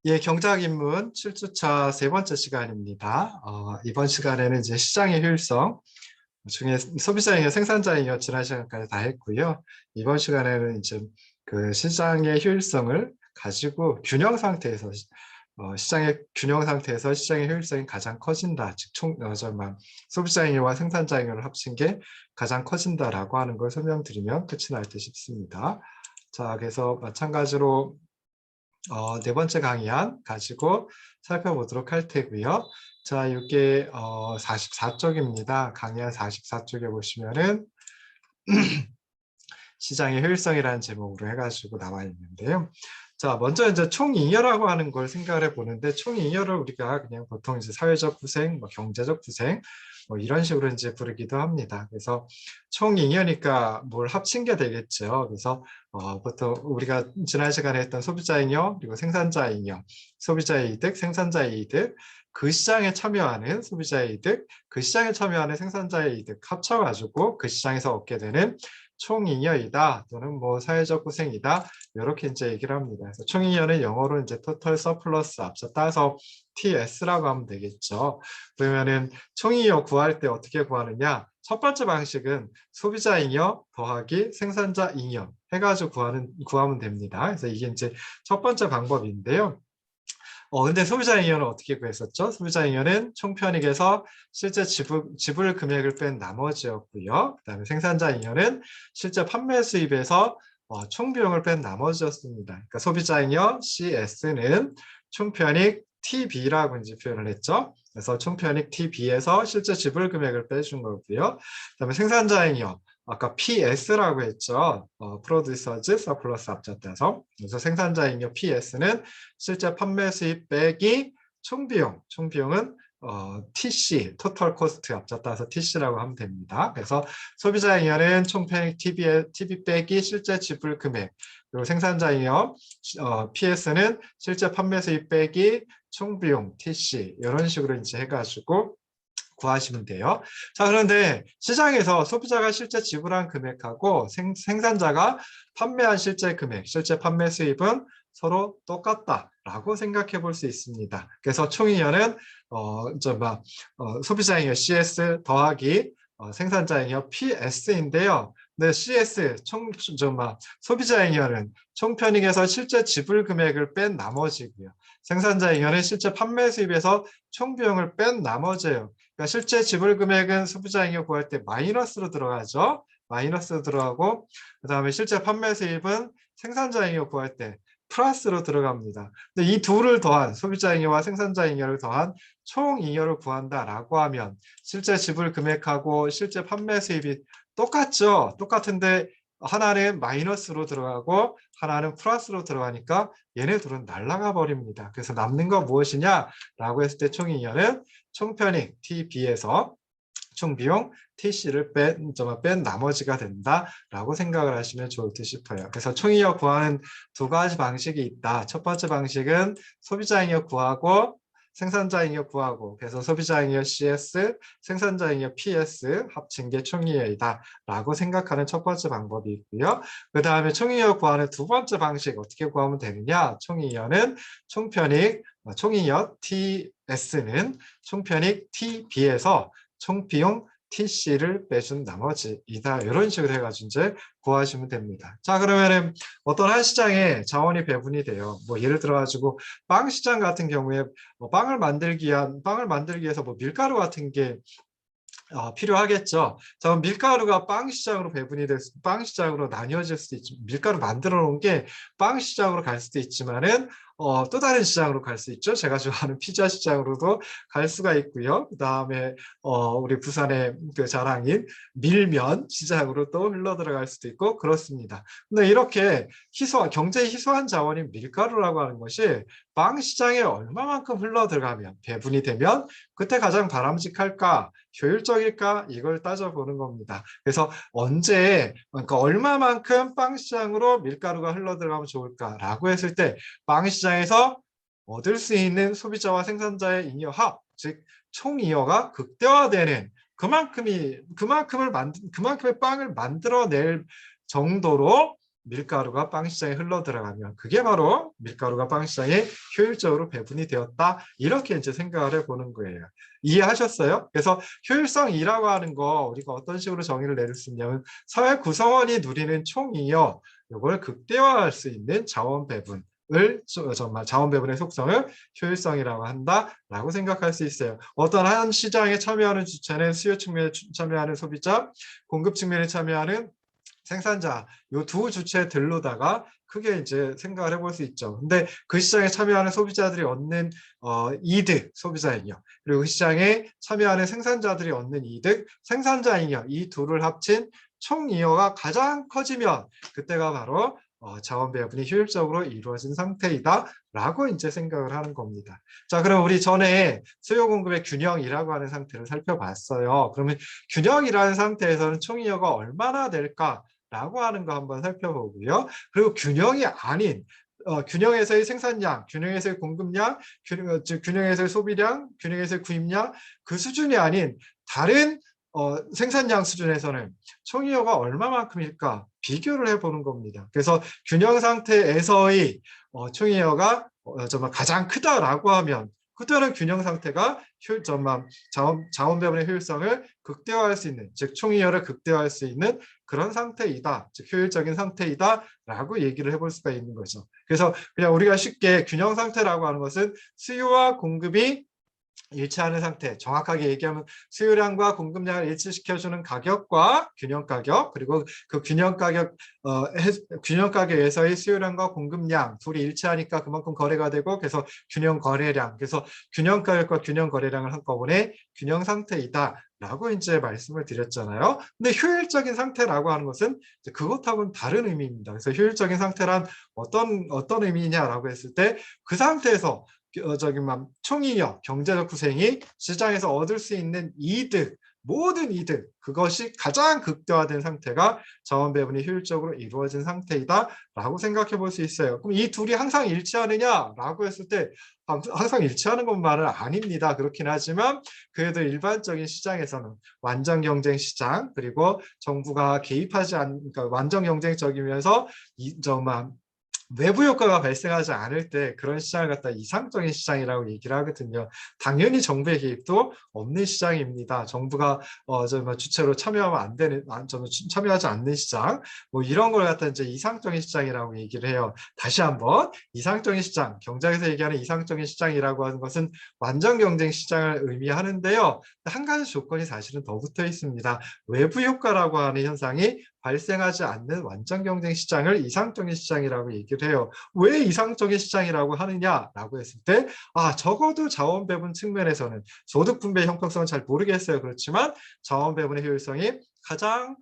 예, 경작입문 7주차 세 번째 시간입니다. 이번 시간에는 이제 시장의 효율성 중에 소비자잉여, 생산자잉여 지난 시간까지 다 했고요. 이번 시간에는 이제 그 시장의 효율성을 가지고 균형 상태에서 시장의 균형 상태에서 시장의 효율성이 가장 커진다. 즉 소비자잉여와 생산자잉여를 합친 게 가장 커진다라고 하는 걸 설명드리면 끝이 날 듯 싶습니다. 자, 그래서 마찬가지로 네 번째 강의안 가지고 살펴보도록 할 테고요. 자, 이게 44쪽입니다. 강의안 44쪽에 보시면은 시장의 효율성이라는 제목으로 해가지고 나와 있는데요. 자, 먼저 이제 총잉여라고 하는 걸 생각을 해보는데, 총잉여를 우리가 그냥 보통 이제 사회적 부생, 뭐 경제적 부생, 뭐 이런 식으로 이제 부르기도 합니다. 그래서 총잉여니까 뭘 합친 게 되겠죠. 그래서 보통 우리가 지난 시간에 했던 소비자잉여, 그리고 생산자잉여, 소비자의 이득, 생산자의 이득, 그 시장에 참여하는 소비자의 이득, 그 시장에 참여하는 생산자의 이득 합쳐가지고 그 시장에서 얻게 되는 총잉여이다 또는 뭐 사회적 고생이다 이렇게 이제 얘기를 합니다. 그래서 총잉여는 영어로 이제 total surplus 앞서 따서 TS라고 하면 되겠죠. 그러면은 총잉여 구할 때 어떻게 구하느냐? 첫 번째 방식은 소비자 잉여 더하기 생산자 잉여 해가지고 구하면 됩니다. 그래서 이게 이제 첫 번째 방법인데요. 근데 소비자 잉여는 어떻게 구했었죠? 소비자 잉여는 총편익에서 실제 지불 금액을 뺀 나머지였고요. 그다음에 생산자 잉여는 실제 판매 수입에서 총비용을 뺀 나머지였습니다. 그러니까 소비자 잉여 CS는 총편익 TB라고 이제 표현을 했죠. 그래서 총편익 TB에서 실제 지불 금액을 빼준 거고요. 그다음에 생산자 잉여 아까 PS라고 했죠. Producers Surplus 앞잡다서. 그래서 생산자 잉여 PS는 실제 판매 수입 빼기 총비용. 총비용은 TC, Total Cost 앞잡다서 TC라고 하면 됩니다. 그래서 소비자 잉여는 총편익 TB 빼기 실제 지불 금액. 그리고 생산자 잉여 PS는 실제 판매 수입 빼기 총비용 TC 이런 식으로 이제 해가지고 구하시면 돼요. 자, 그런데 시장에서 소비자가 실제 지불한 금액하고 생산자가 판매한 실제 금액, 실제 판매 수입은 서로 똑같다라고 생각해 볼 수 있습니다. 그래서 총잉여는 소비자잉여 CS 더하기 생산자잉여 PS인데요. 네, CS 소비자잉여는 총편익에서 실제 지불 금액을 뺀 나머지고요. 생산자잉여는 실제 판매 수입에서 총비용을 뺀 나머지예요. 그러니까 실제 지불 금액은 소비자잉여 구할 때 마이너스로 들어가죠. 마이너스로 들어가고 그다음에 실제 판매 수입은 생산자잉여 구할 때 플러스로 들어갑니다. 근데 이 둘을 더한 소비자잉여와 생산자잉여를 더한 총잉여를 구한다라고 하면 실제 지불 금액하고 실제 판매 수입이 똑같죠. 똑같은데 하나는 마이너스로 들어가고 하나는 플러스로 들어가니까 얘네 둘은 날아가 버립니다. 그래서 남는 거 무엇이냐라고 했을 때 총잉여는 총편익 TB에서 총비용 TC를 뺀 나머지가 된다라고 생각을 하시면 좋을 듯 싶어요. 그래서 총잉여 구하는 두 가지 방식이 있다. 첫 번째 방식은 소비자잉여 구하고 생산자잉여 구하고 그래서 소비자잉여 CS, 생산자잉여 PS 합친 게 총잉여이다 라고 생각하는 첫 번째 방법이 있고요. 그 다음에 총잉여 구하는 두 번째 방식 어떻게 구하면 되느냐? 총잉여는 총잉여 TS는 총편익 TB에서 총비용 TC를 빼준 나머지이다. 이런 식으로 해가지고 이제 구하시면 됩니다. 자, 그러면은 어떤 한 시장에 자원이 배분이 돼요. 뭐 예를 들어가지고 빵 시장 같은 경우에 빵을 만들기 위해서 뭐 밀가루 같은 게 필요하겠죠. 자, 그럼 밀가루가 빵 시장으로 빵 시장으로 나뉘어질 수도 있죠. 밀가루 만들어 놓은 게 빵 시장으로 갈 수도 있지만은 또 다른 시장으로 갈 수 있죠. 제가 좋아하는 피자 시장으로도 갈 수가 있고요. 그다음에 우리 부산의 그 자랑인 밀면 시장으로 또 흘러 들어갈 수도 있고 그렇습니다. 근데 이렇게 경제에 희소한 자원인 밀가루라고 하는 것이 빵 시장에 얼마만큼 흘러 들어가면 배분이 되면 그때 가장 바람직할까? 효율적일까? 이걸 따져보는 겁니다. 그래서 그러니까 얼마만큼 빵 시장으로 밀가루가 흘러 들어가면 좋을까라고 했을 때 빵 시장에서 얻을 수 있는 소비자와 생산자의 잉여합, 즉 총잉여가 극대화되는 그만큼의 빵을 만들어낼 정도로 밀가루가 빵 시장에 흘러 들어가면 그게 바로 밀가루가 빵 시장에 효율적으로 배분이 되었다. 이렇게 이제 생각을 해보는 거예요. 이해하셨어요? 그래서 효율성이라고 하는 거 우리가 어떤 식으로 정의를 내릴 수 있냐면 사회 구성원이 누리는 총이요. 이걸 극대화할 수 있는 자원 배분. 정말 자원 배분의 속성을 효율성이라고 한다라고 생각할 수 있어요. 어떤 한 시장에 참여하는 주체는 수요 측면에 참여하는 소비자, 공급 측면에 참여하는 생산자, 요 두 주체들로다가 크게 이제 생각을 해볼 수 있죠. 근데 그 시장에 참여하는 소비자들이 얻는 이득, 소비자잉여, 그리고 그 시장에 참여하는 생산자들이 얻는 이득, 생산자잉여, 이 둘을 합친 총잉여가 가장 커지면 그때가 바로 자원 배분이 효율적으로 이루어진 상태이다 라고 이제 생각을 하는 겁니다. 자, 그럼 우리 전에 수요 공급의 균형이라고 하는 상태를 살펴봤어요. 그러면 균형이라는 상태에서는 총잉여가 얼마나 될까 라고 하는 거 한번 살펴보고요. 그리고 균형이 아닌 균형에서의 생산량, 균형에서의 공급량, 즉 균형에서의 소비량, 균형에서의 구입량, 그 수준이 아닌 다른 생산량 수준에서는 총이여가 얼마만큼일까 비교를 해보는 겁니다. 그래서 균형 상태에서의 총이여가 정말 가장 크다라고 하면 그때는 균형 상태가 자원 배분의 효율성을 극대화할 수 있는, 즉 총이여를 극대화할 수 있는 그런 상태이다, 즉 효율적인 상태이다라고 얘기를 해볼 수가 있는 거죠. 그래서 그냥 우리가 쉽게 균형 상태라고 하는 것은 수요와 공급이 일치하는 상태, 정확하게 얘기하면 수요량과 공급량을 일치시켜주는 가격과 균형 가격, 그리고 그 균형 가격, 균형 가격에서의 수요량과 공급량 둘이 일치하니까 그만큼 거래가 되고, 그래서 균형 거래량, 그래서 균형 가격과 균형 거래량을 한꺼번에 균형 상태이다 라고 이제 말씀을 드렸잖아요. 근데 효율적인 상태라고 하는 것은 그것하고는 다른 의미입니다. 그래서 효율적인 상태란 어떤 의미냐라고 했을 때 그 상태에서 총이여, 경제적 후생이 시장에서 얻을 수 있는 이득, 모든 이득, 그것이 가장 극대화된 상태가 자원 배분이 효율적으로 이루어진 상태이다 라고 생각해 볼 수 있어요. 그럼 이 둘이 항상 일치하느냐라고 했을 때 항상 일치하는 것만은 아닙니다. 그렇긴 하지만 그래도 일반적인 시장에서는 완전 경쟁 시장, 그리고 정부가 개입하지 않는, 그러니까 완전 경쟁적이면서 정말 외부 효과가 발생하지 않을 때 그런 시장을 갖다 이상적인 시장이라고 얘기를 하거든요. 당연히 정부의 개입도 없는 시장입니다. 정부가 주체로 참여하면 안 되는, 참여하지 않는 시장, 뭐 이런 걸 갖다 이제 이상적인 시장이라고 얘기를 해요. 다시 한번 이상적인 시장, 경제에서 얘기하는 이상적인 시장이라고 하는 것은 완전 경쟁 시장을 의미하는데요. 한 가지 조건이 사실은 더 붙어 있습니다. 외부 효과라고 하는 현상이 발생하지 않는 완전 경쟁 시장을 이상적인 시장이라고 얘기를 해요. 왜 이상적인 시장이라고 하느냐라고 했을 때 적어도 자원 배분 측면에서는 소득 분배 형평성은 잘 모르겠어요. 그렇지만 자원 배분의 효율성이 가장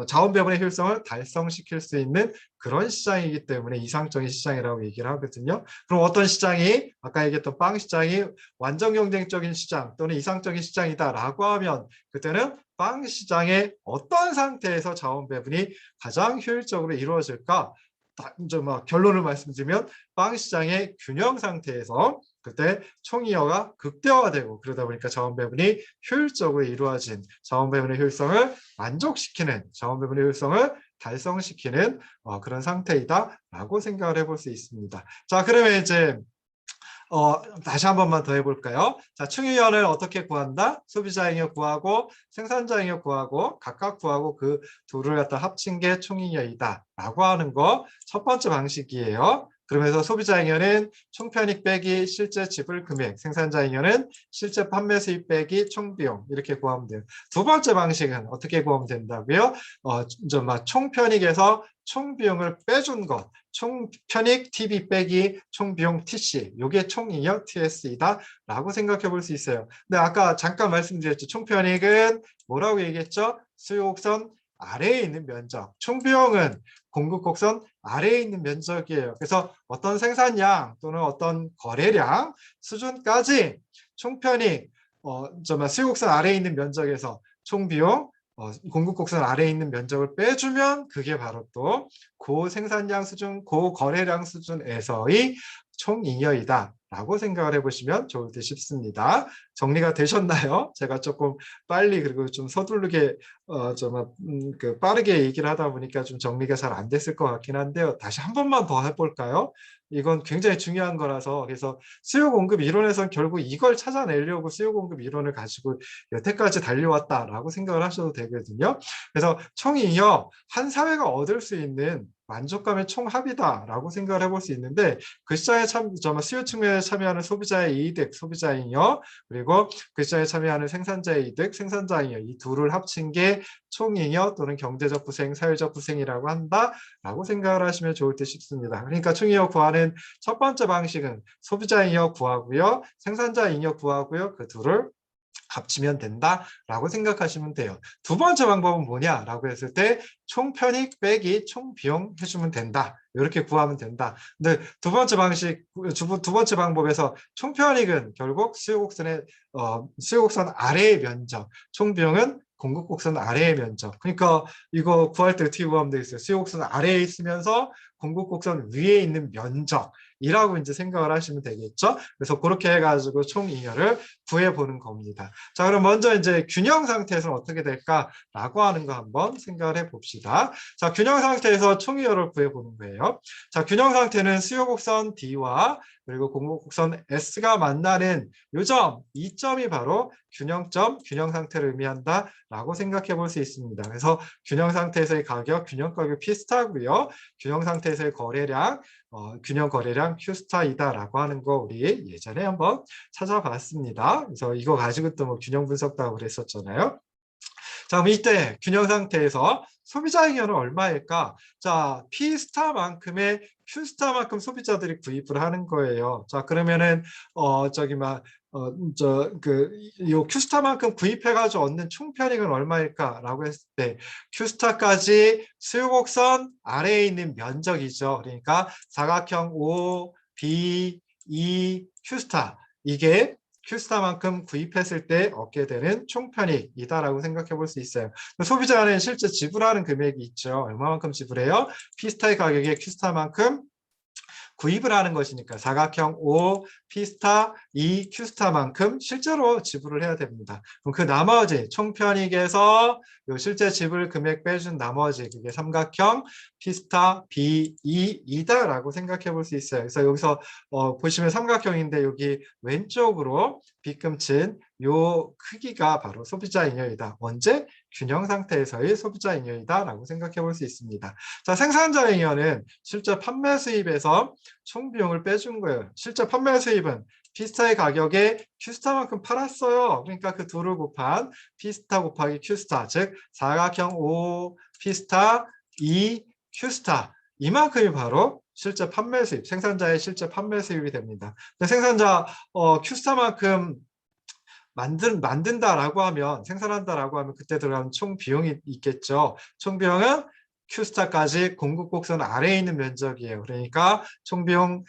자원 배분의 효율성을 달성시킬 수 있는 그런 시장이기 때문에 이상적인 시장이라고 얘기를 하거든요. 그럼 어떤 시장이 아까 얘기했던 빵 시장이 완전 경쟁적인 시장 또는 이상적인 시장이다라고 하면 그때는 빵 시장의 어떤 상태에서 자원 배분이 가장 효율적으로 이루어질까? 결론을 말씀드리면 빵 시장의 균형 상태에서 그때 총이여가 극대화되고 그러다 보니까 자원 배분이 효율적으로 이루어진 자원 배분의 효율성을 만족시키는 자원 배분의 효율성을 달성시키는 그런 상태이다라고 생각을 해볼 수 있습니다. 자, 그러면 이제 다시 한 번만 더 해볼까요? 자, 충의연을 어떻게 구한다? 소비자잉여 구하고 생산자잉여 구하고 각각 구하고 그 둘을 갖다 합친 게 총잉여이다 라고 하는 거 첫 번째 방식이에요. 그러면서 소비자잉여는 총편익 빼기 실제 지불 금액, 생산자잉여는 실제 판매 수입 빼기 총비용 이렇게 구하면 돼요. 두 번째 방식은 어떻게 구하면 된다고요? 총편익에서 총비용을 빼준 것, 총편익 TB 빼기 총비용 TC, 이게 총잉여 TS이다 라고 생각해 볼 수 있어요. 근데 아까 잠깐 말씀드렸죠. 총편익은 뭐라고 얘기했죠? 수요곡선 아래에 있는 면적, 총비용은 공급곡선 아래에 있는 면적이에요. 그래서 어떤 생산량 또는 어떤 거래량 수준까지 총편익, 수요곡선 아래에 있는 면적에서 총비용, 공급곡선 아래에 있는 면적을 빼주면 그게 바로 또 고생산량 수준, 고거래량 수준에서의 총잉여이다 라고 생각을 해보시면 좋을 듯 싶습니다. 정리가 되셨나요? 제가 조금 빨리 그리고 좀 서두르게 빠르게 얘기를 하다 보니까 좀 정리가 잘 안 됐을 것 같긴 한데요. 다시 한 번만 더 해볼까요? 이건 굉장히 중요한 거라서. 그래서 수요 공급 이론에선 결국 이걸 찾아내려고 수요 공급 이론을 가지고 여태까지 달려왔다라고 생각을 하셔도 되거든요. 그래서 총이요, 한 사회가 얻을 수 있는 만족감의 총합이다라고 생각을 해볼 수 있는데, 그 시장에 수요 측면에 참여하는 소비자의 이득, 소비자의 잉여, 그리고 그 시장에 참여하는 생산자의 이득, 생산자의 잉여, 이 둘을 합친 게 총잉여 또는 경제적 부생, 사회적 부생이라고 한다라고 생각을 하시면 좋을 듯 싶습니다. 그러니까 총잉여 구하는 첫 번째 방식은 소비자 잉여 구하고요, 생산자 잉여 구하고요, 그 둘을 합치면 된다라고 생각하시면 돼요. 두 번째 방법은 뭐냐라고 했을 때 총편익 빼기 총비용 해주면 된다. 이렇게 구하면 된다. 근데 두 번째 방법에서 총편익은 결국 수요곡선 아래의 면적, 총비용은 공급곡선 아래의 면적. 그러니까 이거 구할 때 어떻게 구하면 되겠어요? 수요곡선 아래에 있으면서 공급곡선 위에 있는 면적이라고 이제 생각을 하시면 되겠죠. 그래서 그렇게 해가지고 총잉여를 구해보는 겁니다. 자, 그럼 먼저 이제 균형 상태에서는 어떻게 될까라고 하는 거 한번 생각을 해봅시다. 자, 균형 상태에서 총이율을 구해보는 거예요. 자, 균형 상태는 수요 곡선 D와 그리고 공급 곡선 S가 만나는 요점, 이 점이 바로 균형점, 균형 상태를 의미한다라고 생각해 볼 수 있습니다. 그래서 균형 상태에서의 가격, 균형 가격 P스타고요. 균형 상태에서의 거래량, 균형 거래량 Q스타이다라고 하는 거 우리 예전에 한번 찾아봤습니다. 그래서 이거 가지고 또 뭐 균형 분석도 하고 그랬었잖아요. 자, 그럼 이때 균형 상태에서 소비자 잉여는 얼마일까? 자, P스타만큼의 Q스타만큼 소비자들이 구입을 하는 거예요. 자, 그러면은 요 Q스타만큼 구입해가지고 얻는 총편익은 얼마일까라고 했을 때 Q스타까지 수요곡선 아래에 있는 면적이죠. 그러니까 사각형 O, B, E, Q스타 이게 Q스타만큼 구입했을 때 얻게 되는 총편익이다라고 생각해 볼 수 있어요. 소비자는 실제 지불하는 금액이 있죠. 얼마만큼 지불해요? P스타의 가격에 Q스타만큼 구입을 하는 것이니까 사각형 O, P스타, E, Q스타만큼 실제로 지불을 해야 됩니다. 그럼 그 나머지 총편익에서 요 실제 지불 금액 빼준 나머지 그게 삼각형 P스타, B, E, 이다라고 생각해 볼 수 있어요. 그래서 여기서 보시면 삼각형인데 여기 왼쪽으로 빗금친 요 크기가 바로 소비자 잉여이다. 언제? 균형 상태에서의 소비자 잉여이다라고 생각해 볼 수 있습니다. 자, 생산자 잉여는 실제 판매 수입에서 총 비용을 빼준 거예요. 실제 판매 수입은 P스타의 가격에 Q스타만큼 팔았어요. 그러니까 그 둘을 곱한 P스타 곱하기 Q스타, 즉 사각형 O, P스타, E, Q스타 이만큼이 바로 실제 판매 수입, 생산자의 실제 판매 수입이 됩니다. 생산자 Q스타만큼 만든다라고 하면 생산한다라고 하면 그때 들어가는 총 비용이 있겠죠. 총 비용은 Q스타까지 공급 곡선 아래에 있는 면적이에요. 그러니까 총 비용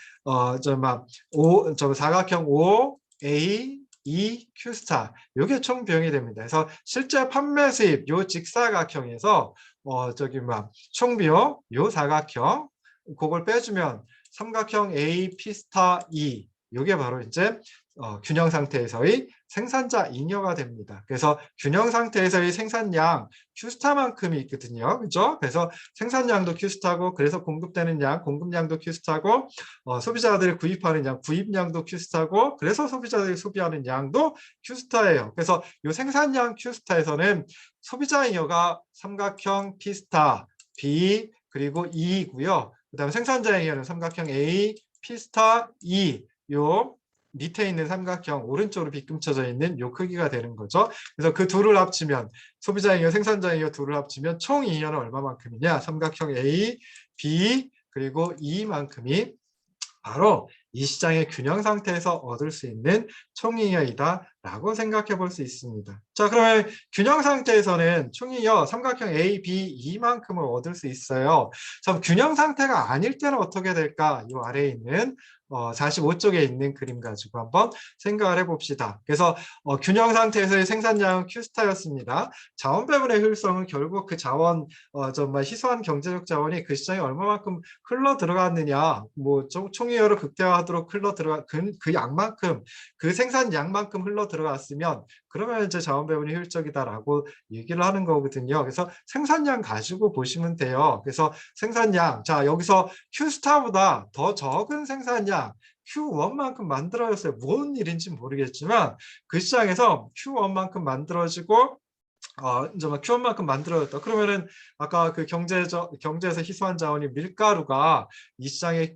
사각형 O, A, E, Q스타 이게 총 비용이 됩니다. 그래서 실제 판매 수입 요 직사각형에서 총 비용 요 사각형 그걸 빼주면 삼각형 A, P스타, E 이게 바로 이제 균형 상태에서의 생산자 잉여가 됩니다. 그래서 균형 상태에서의 생산량 Q스타만큼이 있거든요. 그죠? 그래서 생산량도 Q스타고 그래서 공급되는 양, 공급량도 Q스타고 소비자들이 구입하는 양, 구입량도 Q스타고 그래서 소비자들이 소비하는 양도 Q스타예요. 그래서 이 생산량 Q스타에서는 소비자 잉여가 삼각형 P스타, B 그리고 E이고요. 그 다음에 생산자 잉여는 삼각형 A, P스타, E 요 밑에 있는 삼각형 오른쪽으로 빗금쳐져 있는 요 크기가 되는 거죠. 그래서 그 둘을 합치면 소비자 잉여, 생산자 잉여 둘을 합치면 총 잉여는 얼마만큼이냐? 삼각형 A, B 그리고 E만큼이 바로 이 시장의 균형 상태에서 얻을 수 있는 총잉여이다라고 생각해 볼 수 있습니다. 자, 그러면 균형 상태에서는 총잉여 삼각형 A, B, E만큼을 얻을 수 있어요. 자, 균형 상태가 아닐 때는 어떻게 될까? 이 아래에 있는 45쪽에 있는 그림 가지고 한번 생각을 해봅시다. 그래서 균형 상태에서의 생산량은 Q스타였습니다. 자원 배분의 효율성은 결국 그 자원 정말 희소한 경제적 자원이 그 시장에 얼마만큼 흘러 들어갔느냐, 뭐 총이여를 극대화하다 가능하도록 흘러 들어가 그 양만큼 그 생산량만큼 흘러 들어갔으면 그러면 이제 자원 배분이 효율적이다라고 얘기를 하는 거거든요. 그래서 생산량 가지고 보시면 돼요. 그래서 생산량, 자 여기서 Q스타보다 더 적은 생산량 Q1만큼 만들어졌어요. 무슨 일인지 모르겠지만 그 시장에서 Q1만큼 만들어지고 이제 막 Q1만큼 만들어졌다. 그러면은 아까 그 경제에서 희소한 자원이 밀가루가 이 시장에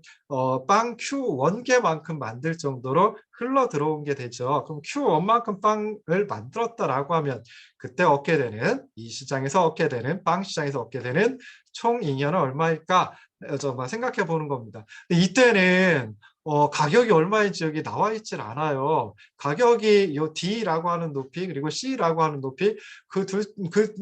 빵 Q1개만큼 만들 정도로 흘러 들어온 게 되죠. 그럼 Q1만큼 빵을 만들었다라고 하면 그때 얻게 되는 이 시장에서 얻게 되는 빵 시장에서 얻게 되는 총 잉여는 얼마일까? 좀 생각해 보는 겁니다. 근데 이때는 가격이 얼마인지 여기 나와 있질 않아요. 가격이 요 D라고 하는 높이 그리고 C라고 하는 높이 그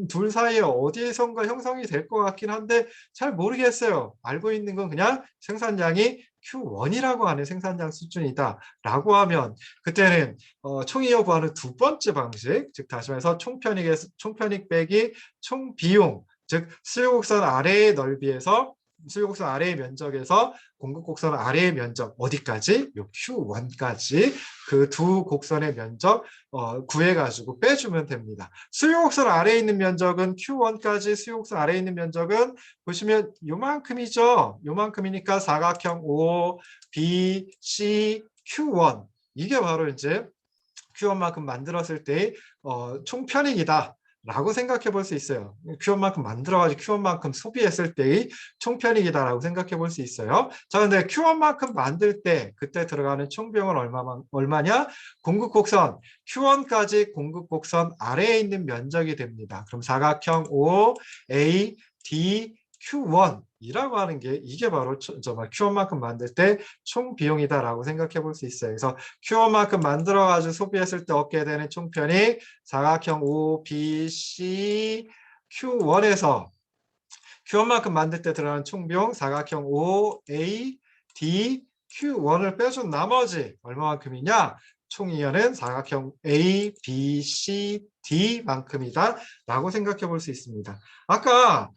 둘 사이에 어디에선가 형성이 될 것 같긴 한데 잘 모르겠어요. 알고 있는 건 그냥 생산량이 Q1이라고 하는 생산량 수준이다라고 하면 그때는 총이여 구하는 두 번째 방식, 즉 다시 말해서 총편익 빼기 총비용, 즉 수요곡선 아래의 넓이에서 수요곡선 아래의 면적에서 공급곡선 아래의 면적 어디까지? 요 Q1까지 그 두 곡선의 면적 구해가지고 빼주면 됩니다. 수요곡선 아래에 있는 면적은 Q1까지 수요곡선 아래에 있는 면적은 보시면 요만큼이죠. 요만큼이니까 사각형 O, B, C, Q1 이게 바로 이제 Q1만큼 만들었을 때의 총편익이다. 라고 생각해 볼 수 있어요. Q1만큼 만들어가지고 Q1만큼 소비했을 때의 총편익이다라고 생각해 볼 수 있어요. 자, 근데 Q1만큼 만들 때 그때 들어가는 총비용은 얼마냐? 공급곡선 Q1까지 공급곡선 아래에 있는 면적이 됩니다. 그럼 사각형 O, A, D, Q1 이라고 하는 게 이게 바로 Q1만큼 만들 때 총 비용이다라고 생각해 볼 수 있어요. 그래서 Q1만큼 만들어 가지고 소비했을 때 얻게 되는 총편이 사각형 O, B, C, Q1에서 Q1만큼 만들 때 들어가는 총 비용 사각형 O, A, D, Q1을 빼준 나머지 얼마만큼이냐? 총이연은 사각형 A, B, C, D만큼이다 라고 생각해 볼 수 있습니다. 아까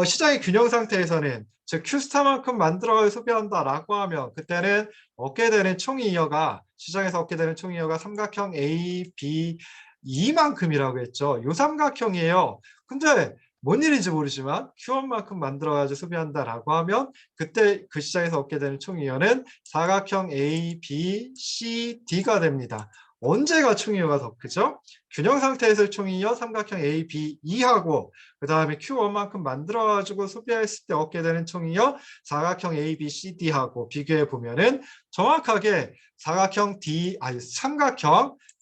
시장의 균형 상태에서는 즉 Q스타만큼 만들어 소비한다라고 하면 그때는 얻게 되는 총이여가 시장에서 얻게 되는 총이여가 삼각형 A, B, E만큼이라고 했죠. 요 삼각형이에요. 근데 뭔 일인지 모르지만 Q1만큼 만들어가지고 소비한다라고 하면 그때 그 시장에서 얻게 되는 총이여는 사각형 A, B, C, D가 됩니다. 언제가 총이여가 더 크죠? 균형 상태에서 총이여 삼각형 A, B, E하고 그 다음에 Q1만큼 만들어가지고 소비했을 때 얻게 되는 총이여 사각형 A, B, C, D하고 비교해 보면은 정확하게 삼각형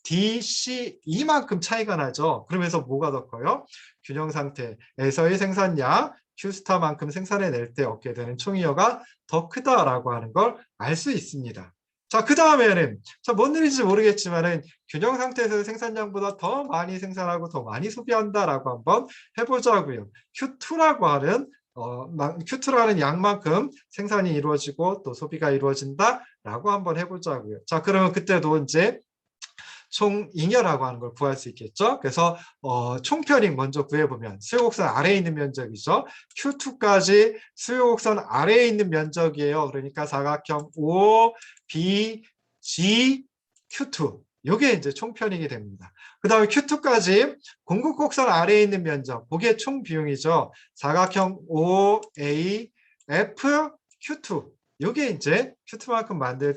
D, C, E만큼 차이가 나죠. 그러면서 뭐가 더 커요? 균형 상태에서의 생산량 Q스타만큼 생산해낼 때 얻게 되는 총이여가 더 크다라고 하는 걸 알 수 있습니다. 자, 그 다음에는 뭔 일인지 모르겠지만은 균형 상태에서의 생산량보다 더 많이 생산하고 더 많이 소비한다라고 한번 해보자고요. Q2라는 양만큼 생산이 이루어지고 또 소비가 이루어진다라고 한번 해보자고요. 자, 그러면 그때도 이제 총잉여라고 하는 걸 구할 수 있겠죠. 그래서 총편익 먼저 구해보면 수요곡선 아래에 있는 면적이죠. Q2까지 수요곡선 아래에 있는 면적이에요. 그러니까 사각형 O, B, G, Q2 이게 이제 총편익이 됩니다. 그 다음에 Q2까지 공급곡선 아래에 있는 면적 그게 총비용이죠. 사각형 O, A, F, Q2 이게 이제 Q2만큼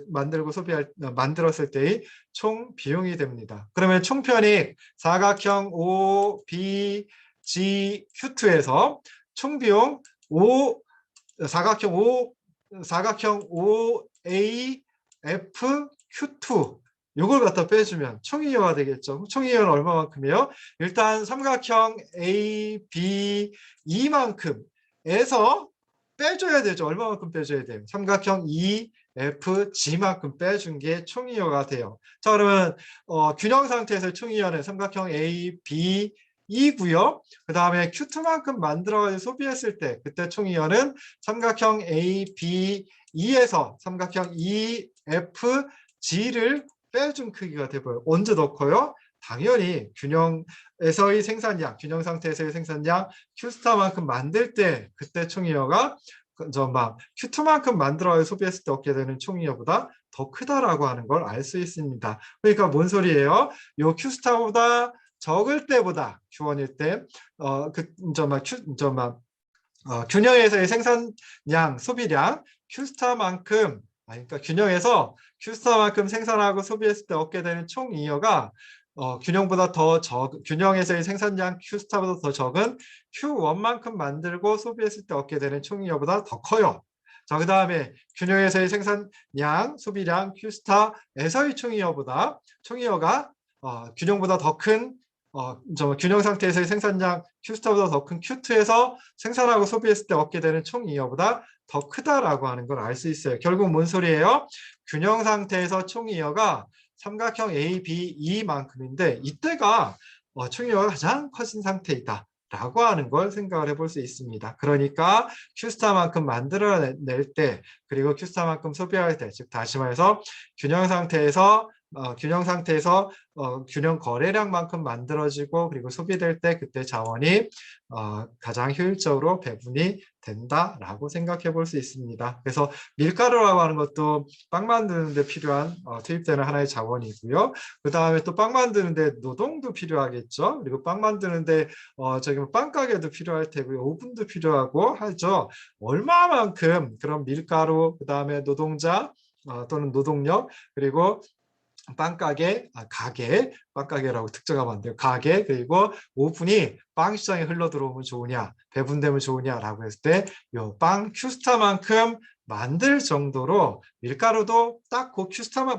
만들고 만들었을 때의 총 비용이 됩니다. 그러면 총편익 사각형 O, B, G, Q2에서 총 비용 사각형 O, A, F, Q2 이걸 갖다 빼주면 총이여가 되겠죠. 총이여는 얼마만큼이에요? 일단 삼각형 A, B, E만큼에서 빼줘야 되죠. 얼마만큼 빼줘야 돼요? 삼각형 E, F, G만큼 빼준 게 총이여가 돼요. 자, 그러면 균형 상태에서 총이여는 삼각형 A, B, E고요. 그 다음에 Q2만큼 만들어 소비했을 때 그때 총이여는 삼각형 A, B, E에서 삼각형 E, F, G를 빼준 크기가 돼버려요. 언제 더 커요? 당연히 균형에서의 생산량, 균형 상태에서의 생산량 Q스타만큼 만들 때 그때 총이여가 Q2만큼 만들어야 소비했을 때 얻게 되는 총이여보다 더 크다라고 하는 걸 알 수 있습니다. 그러니까 뭔 소리예요? 요 Q스타보다 적을 때보다 Q1일 때 균형에서의 생산량, 소비량 Q스타만큼 그러니까 균형에서 Q스타만큼 생산하고 소비했을 때 얻게 되는 총 잉여가 균형에서의 생산량 Q스타보다 더 적은 Q1만큼 만들고 소비했을 때 얻게 되는 총 잉여보다 더 커요. 자, 그 다음에 균형에서의 생산량, 소비량 Q스타에서의 총 잉여가 균형보다 더 큰 균형 상태에서의 생산량 Q스타보다 더 큰 Q2에서 생산하고 소비했을 때 얻게 되는 총 잉여보다 더 크다라고 하는 걸 알 수 있어요. 결국 뭔 소리예요? 균형 상태에서 총 잉여가 삼각형 A, B, E만큼인데 이때가 총 잉여가 가장 커진 상태이다. 라고 하는 걸 생각을 해볼 수 있습니다. 그러니까 Q스타만큼 만들어낼 때 그리고 Q스타만큼 소비할 때, 즉 다시 말해서 균형 상태에서 균형 거래량만큼 만들어지고 그리고 소비될 때 그때 자원이 가장 효율적으로 배분이 된다라고 생각해 볼 수 있습니다. 그래서 밀가루라고 하는 것도 빵 만드는 데 필요한 투입되는 하나의 자원이고요. 그 다음에 또 빵 만드는 데 노동도 필요하겠죠. 그리고 빵 만드는 데 빵 가게도 필요할 테고요. 오븐도 필요하고 하죠. 얼마만큼 그런 밀가루, 그 다음에 노동자 또는 노동력, 그리고 빵가게라고 특정하면 안 돼요. 가게, 그리고 오븐이 빵 시장에 흘러 들어오면 좋으냐, 배분되면 좋으냐라고 했을 때, 요 빵 Q스타만큼 만들 정도로 밀가루도 딱 그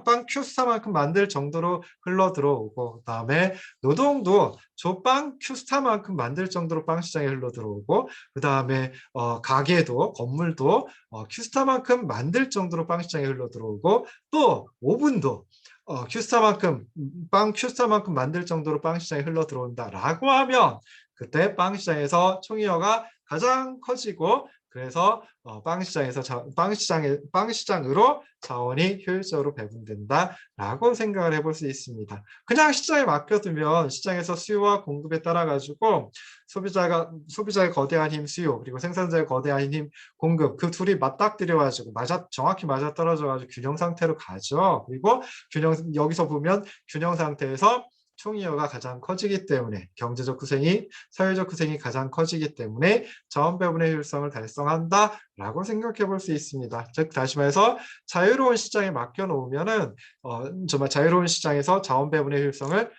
빵 Q스타만큼 만들 정도로 흘러 들어오고, 그다음에 노동도 저 빵 Q스타만큼 만들 정도로 빵 시장에 흘러 들어오고, 그다음에 가게도 건물도 Q스타만큼 만들 정도로 빵 시장에 흘러 들어오고, 또 오븐도 빵 Q스타만큼 만들 정도로 빵 시장에 흘러 들어온다라고 하면 그때 빵 시장에서 총이어가 가장 커지고 그래서 빵 시장으로 자원이 효율적으로 배분된다라고 생각을 해볼 수 있습니다. 그냥 시장에 맡겨두면 시장에서 수요와 공급에 따라 가지고 소비자의 거대한 힘 수요 그리고 생산자의 거대한 힘 공급 그 둘이 맞닥뜨려 가지고 정확히 맞아떨어져 가지고 균형 상태로 가죠. 그리고 여기서 보면 균형 상태에서 총이어가 가장 커지기 때문에 경제적 후생이 사회적 후생이 가장 커지기 때문에 자원 배분의 효율성을 달성한다라고 생각해 볼 수 있습니다. 즉 다시 말해서 자유로운 시장에 맡겨놓으면은 정말 자유로운 시장에서 자원 배분의 효율성을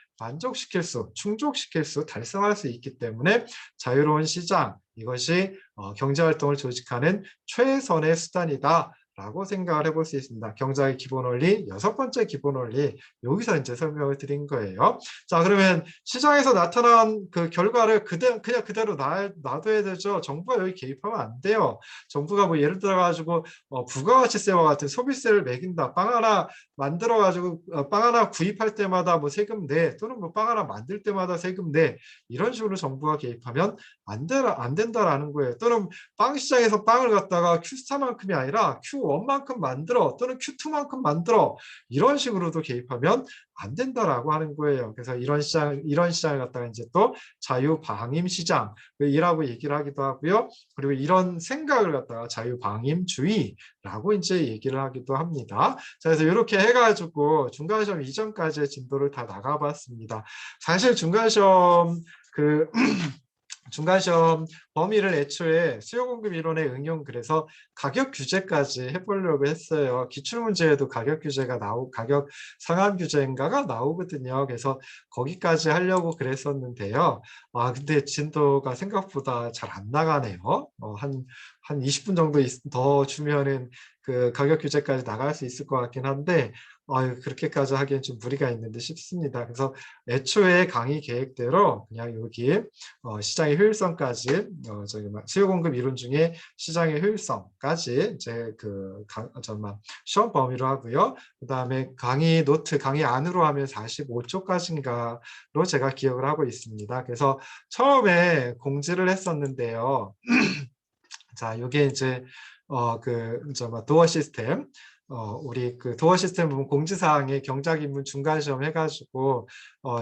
충족시킬 수, 달성할 수 있기 때문에 자유로운 시장 이것이 경제활동을 조직하는 최선의 수단이다. 라고 생각을 해볼 수 있습니다. 경제의 기본 원리, 6번째 기본 원리, 여기서 이제 설명을 드린 거예요. 자, 그러면 시장에서 나타난 그 결과를 그냥 그대로 놔둬야 되죠. 정부가 여기 개입하면 안 돼요. 정부가 뭐 예를 들어가지고 부가가치세와 같은 소비세를 매긴다. 빵 하나 만들어가지고 빵 하나 구입할 때마다 뭐 세금 내, 또는 뭐 빵 하나 만들 때마다 세금 내, 이런 식으로 정부가 개입하면 안 된다라는 거예요. 또는 빵 시장에서 빵을 갖다가 Q스타만큼이 아니라 Q1만큼 만들어 또는 Q2만큼 만들어 이런 식으로도 개입하면 안 된다라고 하는 거예요. 그래서 이런 시장을 갖다가 이제 또 자유방임 시장이라고 얘기를 하기도 하고요. 그리고 이런 생각을 갖다가 자유방임주의라고 이제 얘기를 하기도 합니다. 자, 그래서 이렇게 해가지고 중간시험 이전까지의 진도를 다 나가봤습니다. 사실 중간시험 중간시험 범위를 애초에 수요공급 이론의 응용 그래서 가격 규제까지 해보려고 했어요. 기출문제에도 가격 규제가 가격 상한 규제인가가 나오거든요. 그래서 거기까지 하려고 그랬었는데요. 근데 진도가 생각보다 잘 안 나가네요. 한 20분 정도 더 주면은 그 가격 규제까지 나갈 수 있을 것 같긴 한데 그렇게까지 하기엔 좀 무리가 있는데 싶습니다. 그래서 애초에 강의 계획대로 그냥 여기 시장의 효율성까지 수요 공급 이론 중에 시장의 효율성까지 이제 시험 범위로 하고요. 그다음에 강의 노트 강의 안으로 하면 45초까지인가로 제가 기억을 하고 있습니다. 그래서 처음에 공지를 했었는데요. 자, 이게 이제 도어 시스템 우리 그 도어 시스템 부분 공지사항에 경작인문 중간시험 해가지고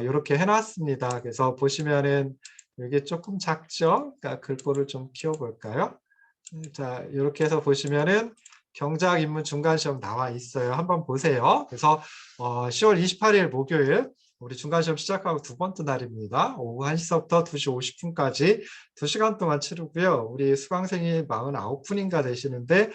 이렇게 해놨습니다. 그래서 보시면은 이게 조금 작죠? 그러니까 글꼴을 좀 키워볼까요? 자, 이렇게 해서 보시면은 경제학 입문 중간시험 나와 있어요. 한번 보세요. 그래서 10월 28일 목요일 우리 중간시험 시작하고 두 번째 날입니다. 오후 1시서부터 2시 50분까지 2시간 동안 치르고요. 우리 수강생이 49분인가 되시는데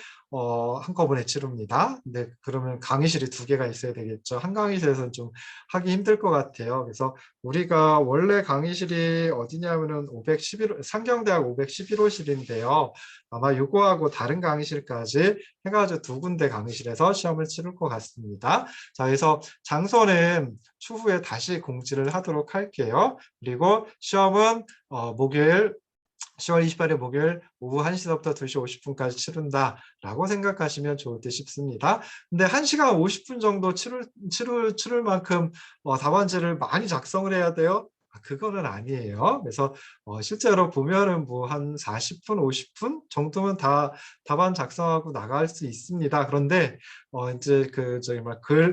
한꺼번에 치릅니다. 근데 그러면 강의실이 두 개가 있어야 되겠죠. 한 강의실에서는 좀 하기 힘들 것 같아요. 그래서 우리가 원래 강의실이 어디냐면은 511, 상경대학 511호실인데요. 아마 요거하고 다른 강의실까지 해가지고 두 군데 강의실에서 시험을 치를 것 같습니다. 자, 그래서 장소는 추후에 다시 공지를 하도록 할게요. 그리고 시험은 목요일 10월 28일 목요일 오후 1시서부터 2시 50분까지 치른다라고 생각하시면 좋을 듯 싶습니다. 근데 1시간 50분 정도 치를 만큼 답안지를 많이 작성을 해야 돼요? 그거는 아니에요. 그래서 실제로 보면은 뭐 한 40분, 50분 정도면 다 답안 작성하고 나갈 수 있습니다. 그런데 이제 그 저기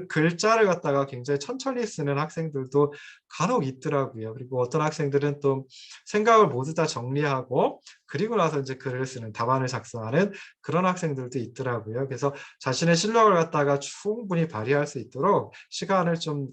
글자를 갖다가 굉장히 천천히 쓰는 학생들도 간혹 있더라고요. 그리고 어떤 학생들은 또 생각을 모두 다 정리하고 그리고 나서 이제 글을 쓰는 답안을 작성하는 그런 학생들도 있더라고요. 그래서 자신의 실력을 갖다가 충분히 발휘할 수 있도록 시간을 좀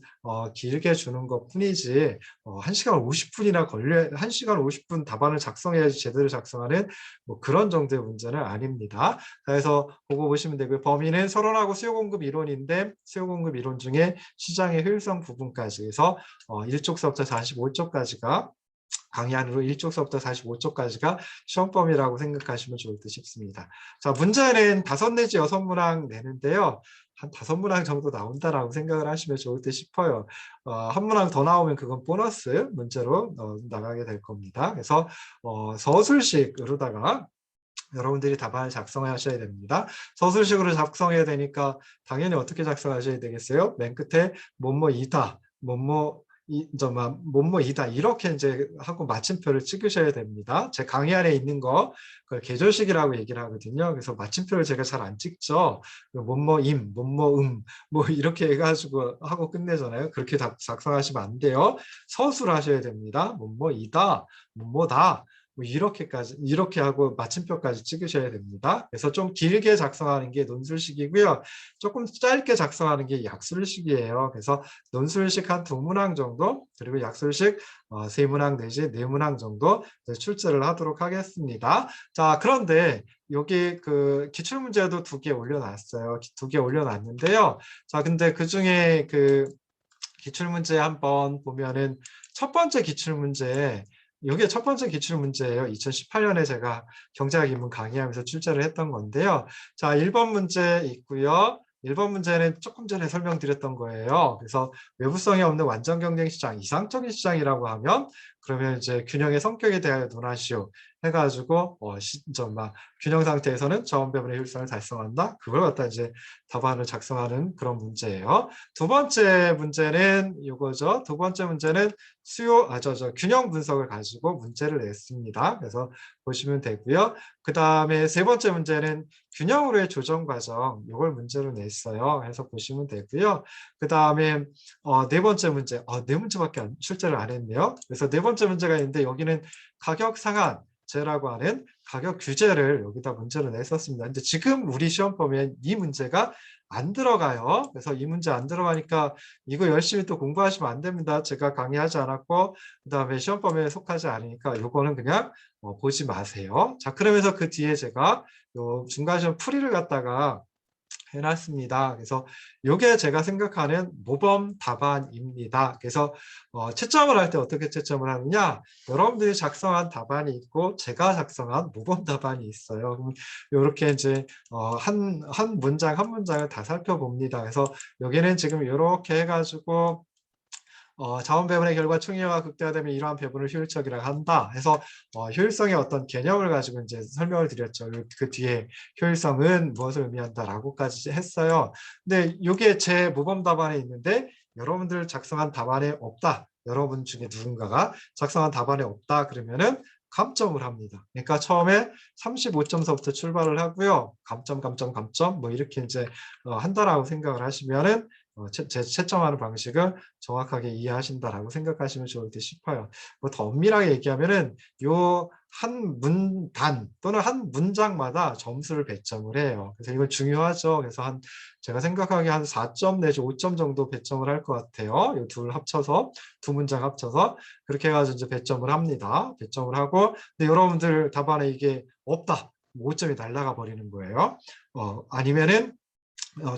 길게 주는 것 뿐이지 1시간 50분이나 1시간 50분 답안을 작성해야지 제대로 작성하는 뭐 그런 정도의 문제는 아닙니다. 그래서 그거 보시면 되고요. 범위는 서론하고 수요 공급 이론인데 수요 공급 이론 중에 시장의 효율성 부분까지 해서 1쪽서부터 45쪽까지가 강의 안으로 1쪽서부터 45쪽까지가 시험 범위라고 생각하시면 좋을 듯 싶습니다. 자, 문제는 5 내지 6문항 내는데요. 한 5문항 정도 나온다라고 생각을 하시면 좋을 듯 싶어요. 한 문항 더 나오면 그건 보너스 문제로 나가게 될 겁니다. 그래서 서술식으로다가 여러분들이 답안을 작성하셔야 됩니다. 서술식으로 작성해야 되니까 당연히 어떻게 작성하셔야 되겠어요? 맨 끝에 뭐뭐이다, 뭐뭐이다 이렇게 이제 하고 마침표를 찍으셔야 됩니다. 제 강의 안에 있는 거 그걸 계절식이라고 얘기를 하거든요. 그래서 마침표를 제가 잘 안 찍죠. 뭐뭐임, 뭐뭐음 뭐 이렇게 해가지고 하고 끝내잖아요. 그렇게 작성하시면 안 돼요. 서술하셔야 됩니다. 뭐뭐이다, 뭐뭐다 뭐 이렇게까지 이렇게 하고 마침표까지 찍으셔야 됩니다. 그래서 좀 길게 작성하는 게 논술식이고요. 조금 짧게 작성하는 게 약술식이에요. 그래서 논술식 한 2문항 정도 그리고 약술식 3문항 내지 4문항 정도 출제를 하도록 하겠습니다. 자, 그런데 여기 그 기출문제도 2개 올려놨어요. 2개 올려놨는데요. 자, 근데 그 중에 그 기출문제 한번 보면은 첫 번째 기출문제 이게 첫 번째 기출문제예요. 2018년에 제가 경제학 입문 강의하면서 출제를 했던 건데요. 자, 1번 문제 있고요. 1번 문제는 조금 전에 설명드렸던 거예요. 그래서 외부성이 없는 완전 경쟁 시장, 이상적인 시장이라고 하면 그러면 이제 균형의 성격에 대하여 논하시오 해가지고 균형 상태에서는 저온 배분의 효율성을 달성한다. 그걸 갖다 이제 답안을 작성하는 그런 문제예요. 두 번째 문제는 이거죠. 두 번째 문제는 균형 분석을 가지고 문제를 냈습니다. 그래서 보시면 되고요. 그 다음에 세 번째 문제는 균형으로의 조정 과정, 이걸 문제로 냈어요. 해서 보시면 되고요. 그 다음에 네 번째 문제, 네 문제밖에 출제를 안 했네요. 그래서 네 번째 문제가 있는데 여기는 가격 상한 제라고 하는 가격 규제를 여기다 문제로 냈었습니다. 근데 지금 우리 시험 범위에 이 문제가 안 들어가요. 그래서 이 문제 안 들어가니까 이거 열심히 또 공부하시면 안 됩니다. 제가 강의하지 않았고 그다음에 시험 범위에 속하지 않으니까 이거는 그냥 보지 마세요. 자, 그러면서 그 뒤에 제가 요 중간시험 풀이를 갖다가 해놨습니다. 그래서 이게 제가 생각하는 모범 답안입니다. 그래서 채점을 할 때 어떻게 채점을 하느냐? 여러분들이 작성한 답안이 있고 제가 작성한 모범 답안이 있어요. 이렇게 이제 한 문장 한 문장을 다 살펴봅니다. 그래서 여기는 지금 이렇게 해가지고 자원 배분의 결과 총이화가 극대화되면 이러한 배분을 효율적이라고 한다. 해서 효율성의 어떤 개념을 가지고 이제 설명을 드렸죠. 그 뒤에 효율성은 무엇을 의미한다라고까지 했어요. 근데 이게 제 모범 답안에 있는데 여러분들 작성한 답안에 없다. 여러분 중에 누군가가 작성한 답안에 없다. 그러면은 감점을 합니다. 그러니까 처음에 35점서부터 출발을 하고요. 감점 뭐 이렇게 이제 한다라고 생각을 하시면은 채점하는 방식을 정확하게 이해하신다라고 생각하시면 좋을 듯 싶어요. 뭐 더 엄밀하게 얘기하면은 요 한 문단 또는 한 문장마다 점수를 배점을 해요. 그래서 이건 중요하죠. 그래서 제가 생각하기에 한 4점 내지 5점 정도 배점을 할 것 같아요. 이 둘 합쳐서 두 문장 합쳐서 그렇게 해가지고 이제 배점을 합니다. 배점을 하고 근데 여러분들 답안에 이게 없다. 5점이 날아가 버리는 거예요. 아니면은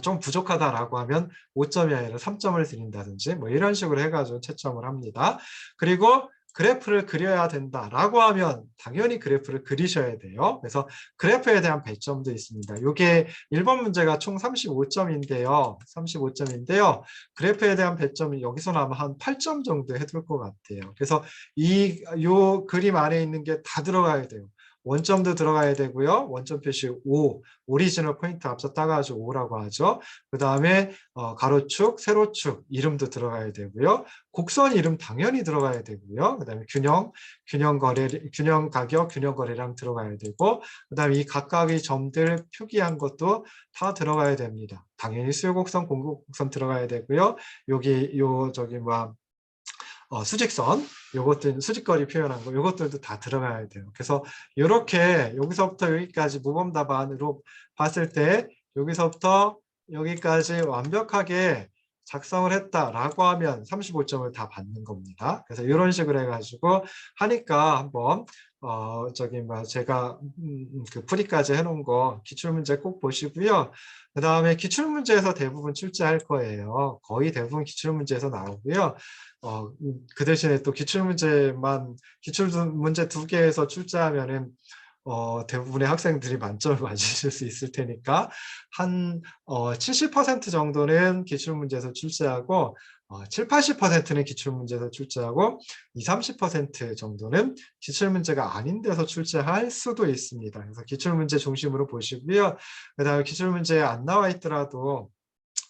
좀 부족하다라고 하면 5점이 아니라 3점을 드린다든지 뭐 이런 식으로 해가지고 채점을 합니다. 그리고 그래프를 그려야 된다라고 하면 당연히 그래프를 그리셔야 돼요. 그래서 그래프에 대한 배점도 있습니다. 이게 1번 문제가 총 35점인데요. 35점인데요. 그래프에 대한 배점이 여기서 나면 한 8점 정도 해둘 것 같아요. 그래서 요 그림 안에 있는 게 다 들어가야 돼요. 원점도 들어가야 되고요. 원점 표시 5, 오리지널 포인트 앞서 따가지고 5라고 하죠. 그 다음에 가로축, 세로축 이름도 들어가야 되고요. 곡선 이름 당연히 들어가야 되고요. 그 다음에 균형 가격, 균형 거래량 들어가야 되고 그 다음에 이 각각의 점들 표기한 것도 다 들어가야 됩니다. 당연히 수요 곡선, 공급 곡선 들어가야 되고요. 수직선, 요것들 수직거리 표현한 거, 요것들도 다 들어가야 돼요. 그래서 이렇게 여기서부터 여기까지 모범 답안으로 봤을 때 여기서부터 여기까지 완벽하게 작성을 했다라고 하면 35점을 다 받는 겁니다. 그래서 이런 식으로 해가지고 하니까 한번 제가 그 풀이까지 해놓은 거 기출문제 꼭 보시고요. 그 다음에 기출문제에서 대부분 출제할 거예요. 거의 대부분 기출문제에서 나오고요. 그 대신에 또 기출문제 2개에서 출제하면은 대부분의 학생들이 만점을 맞으실 수 있을 테니까 한 70% 정도는 기출문제에서 출제하고 7, 80%는 기출문제에서 출제하고 2, 30% 정도는 기출문제가 아닌 데서 출제할 수도 있습니다. 그래서 기출문제 중심으로 보시고요. 그 다음에 기출문제에 안 나와 있더라도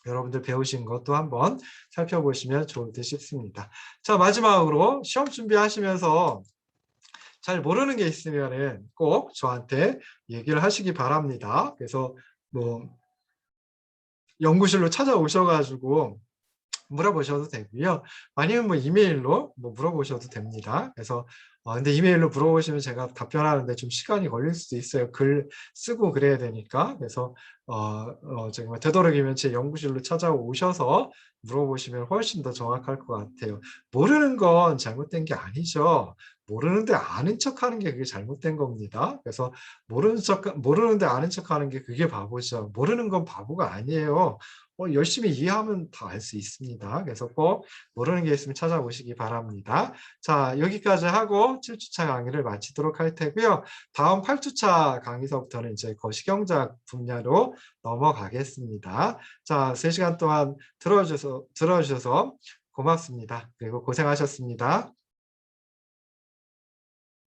여러분들 배우신 것도 한번 살펴보시면 좋을 듯 싶습니다. 자, 마지막으로 시험 준비하시면서 잘 모르는 게 있으면은 꼭 저한테 얘기를 하시기 바랍니다. 그래서 뭐 연구실로 찾아오셔가지고 물어보셔도 되고요. 아니면 뭐 이메일로 뭐 물어보셔도 됩니다. 그래서 근데 이메일로 물어보시면 제가 답변하는데 좀 시간이 걸릴 수도 있어요. 글 쓰고 그래야 되니까. 그래서 정말 되도록이면 제 연구실로 찾아오셔서 물어보시면 훨씬 더 정확할 것 같아요. 모르는 건 잘못된 게 아니죠. 모르는데 아는 척하는 게 그게 잘못된 겁니다. 그래서 모르는데 아는 척하는 게 그게 바보죠. 모르는 건 바보가 아니에요. 열심히 이해하면 다 알 수 있습니다. 그래서 꼭 모르는 게 있으면 찾아보시기 바랍니다. 자, 여기까지 하고 7주차 강의를 마치도록 할 테고요. 다음 8주차 강의서부터는 이제 거시경제학 분야로 넘어가겠습니다. 자, 3시간 동안 들어주셔서 고맙습니다. 그리고 고생하셨습니다.